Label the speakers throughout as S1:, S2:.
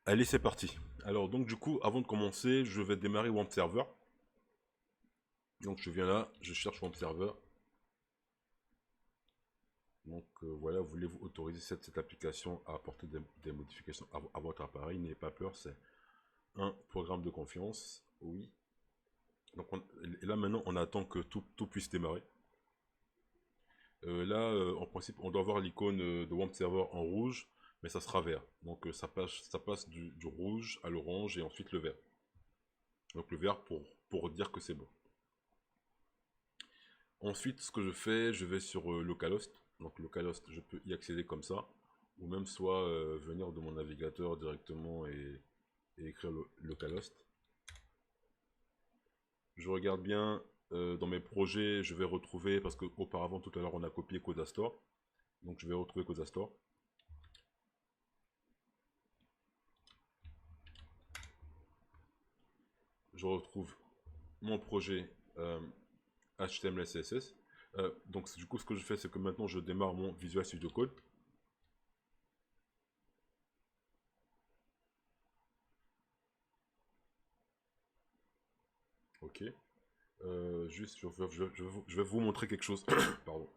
S1: Allez, c'est parti. Alors, donc, du coup, avant de commencer, je vais démarrer WAMP Server. Donc, je viens là, je cherche WAMP Server. Donc, voilà, voulez-vous autoriser cette application à apporter des modifications à votre appareil? N'ayez pas peur, c'est un programme de confiance. Oui. Donc, et là, maintenant, on attend que tout puisse démarrer. Là, en principe, on doit voir l'icône de WAMP Server en rouge, mais ça sera vert. Donc, ça passe du rouge à l'orange et ensuite le vert. Donc, le vert pour dire que c'est bon. Ensuite, ce que je fais, je vais sur localhost. Donc localhost, je peux y accéder comme ça. Ou même soit venir de mon navigateur directement et écrire localhost. Je regarde bien dans mes projets, je vais retrouver, parce qu'auparavant tout à l'heure on a copié Codastore. Donc je vais retrouver Codastore. Je retrouve mon projet HTML CSS. Donc du coup ce que je fais, c'est que maintenant je démarre mon Visual Studio Code. Ok. Juste, je vais vous montrer quelque chose. Pardon.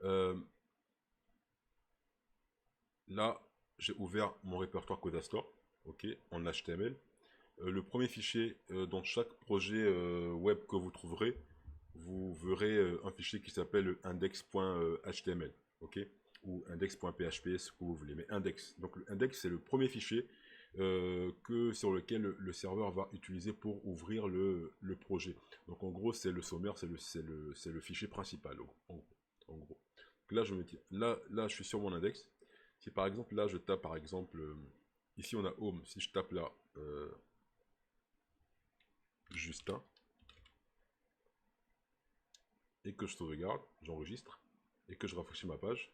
S1: Euh, Là, j'ai ouvert mon répertoire Codastore, ok, en HTML. Le premier fichier dans chaque projet web que vous trouverez, vous verrez un fichier qui s'appelle index.html, ok, ou index.php, ce que vous voulez, mais index. Donc le index, c'est le premier fichier sur lequel le serveur va utiliser pour ouvrir le projet. Donc en gros, c'est le sommaire, c'est le fichier principal, en gros. Donc là, là, je suis sur mon index. Si par exemple, là, je tape par exemple, ici on a home, si je tape là, Justin, et que je sauvegarde, j'enregistre, et que je rafraîchis ma page,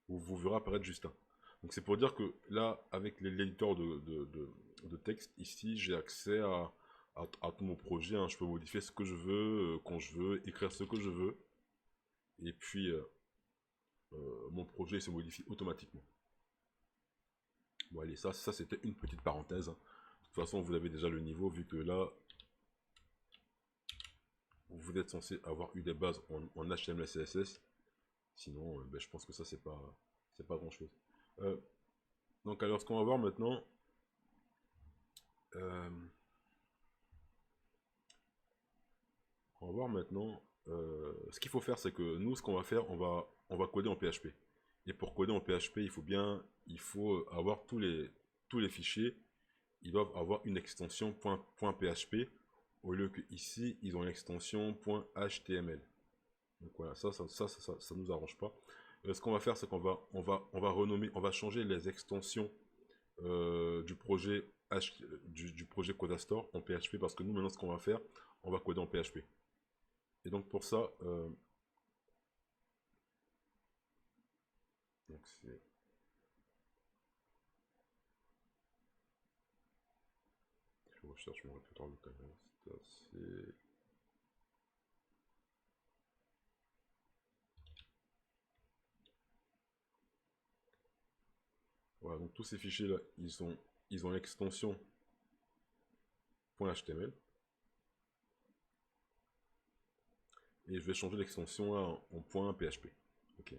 S1: vous verrez apparaître Justin. Donc c'est pour dire que là, avec l'éditeur de texte, ici, j'ai accès à tout mon projet, hein. Je peux modifier ce que je veux, quand je veux, écrire ce que je veux, et puis mon projet se modifie automatiquement. Bon allez, ça c'était une petite parenthèse, hein. De toute façon, vous avez déjà le niveau, vu que là, vous êtes censé avoir eu des bases en HTML CSS. Sinon, ben, je pense que ça, c'est pas grand chose. Euh, donc, alors, ce qu'on va voir maintenant, euh, ce qu'il faut faire, c'est que nous, ce qu'on va faire, on va coder en PHP. Et pour coder en PHP, il faut avoir tous les fichiers, ils doivent avoir une extension .php, au lieu que ici, ils ont une extension .html. Donc voilà, ça nous arrange pas. Ce qu'on va faire, c'est qu'on va renommer, on va changer les extensions du projet Codastore en PHP, parce que nous maintenant ce qu'on va faire, on va coder en PHP. Et donc pour ça, donc c'est je recherche mon répertoire local, c'est voilà, donc tous ces fichiers là, ils ont l'extension .html, et je vais changer l'extension là en .php. Ok.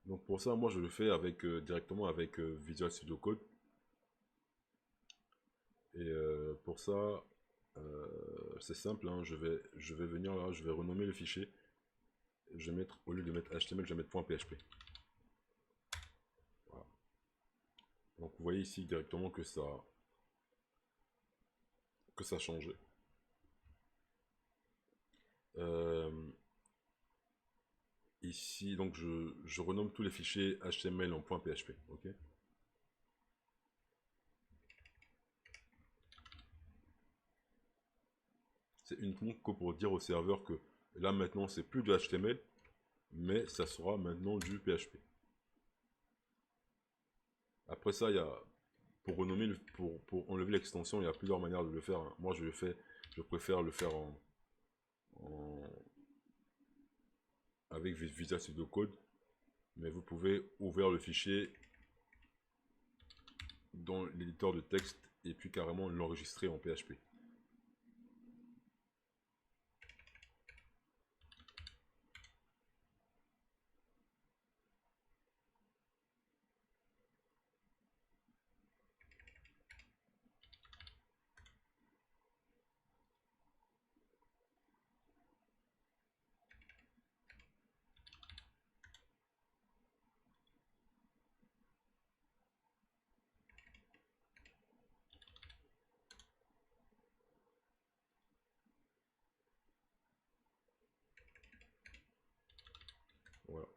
S1: Donc pour ça, moi je le fais directement avec Visual Studio Code. Et pour ça, c'est simple, hein, je vais venir là, je vais renommer le fichier. Je vais mettre, au lieu de mettre HTML, je vais mettre .php. Voilà. Donc vous voyez ici directement que ça a changé. Euh, Ici, donc je renomme tous les fichiers HTML en .php. Ok. C'est uniquement que pour dire au serveur que là maintenant c'est plus de HTML, mais ça sera maintenant du PHP. Après ça, pour renommer, pour enlever l'extension, il y a plusieurs manières de le faire, hein. Moi je préfère le faire en avec Visual Studio Code, mais vous pouvez ouvrir le fichier dans l'éditeur de texte et puis carrément l'enregistrer en PHP. Voilà.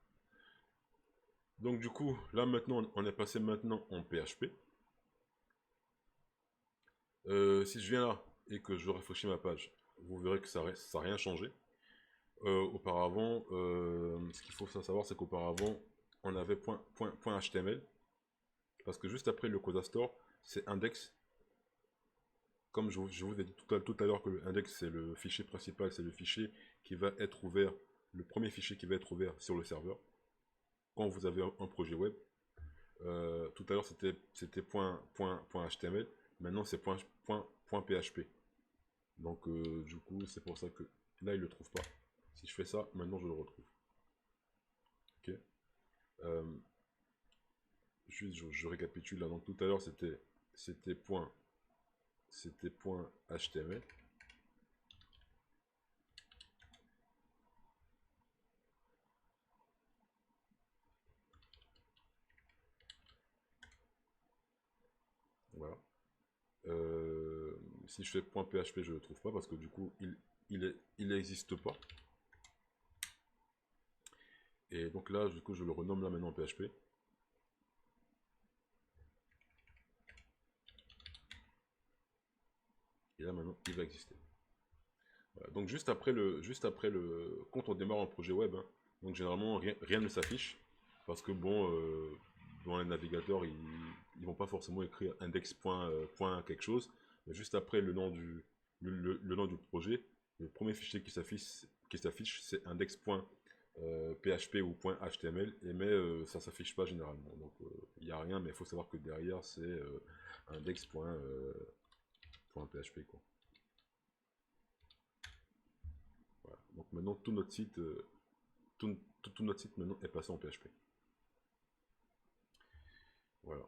S1: Donc du coup, là maintenant, on est passé maintenant en PHP. Si je viens là et que je rafraîchis ma page, vous verrez que ça n'a rien changé. Auparavant, ce qu'il faut savoir, c'est qu'auparavant, on avait point .html, parce que juste après le Coda Store, c'est index. Comme je vous ai dit tout à l'heure que le index, c'est le fichier principal, c'est le fichier qui va être ouvert, le premier fichier qui va être ouvert sur le serveur, quand vous avez un projet web. Tout à l'heure, c'était .html, maintenant c'est .php. Donc, du coup, c'est pour ça que là, il ne le trouve pas. Si je fais ça, maintenant, je le retrouve. Ok. Juste, je récapitule là. Donc, tout à l'heure, c'était .html. Voilà. Si je fais .php, je ne le trouve pas parce que du coup, il n'existe pas. Et donc là, du coup, je le renomme là maintenant en PHP. Et là maintenant, il va exister. Voilà. Donc juste après quand on démarre un projet web, hein, donc généralement rien ne s'affiche parce que bon, dans les navigateurs, ils vont pas forcément écrire index point quelque chose, mais juste après le nom le nom du projet, le premier fichier qui s'affiche, c'est index.php ou .html, mais ça s'affiche pas généralement. Donc il n'y a rien, mais il faut savoir que derrière c'est index.php quoi. Voilà. Donc maintenant tout notre site, tout notre site maintenant est passé en PHP. Voilà.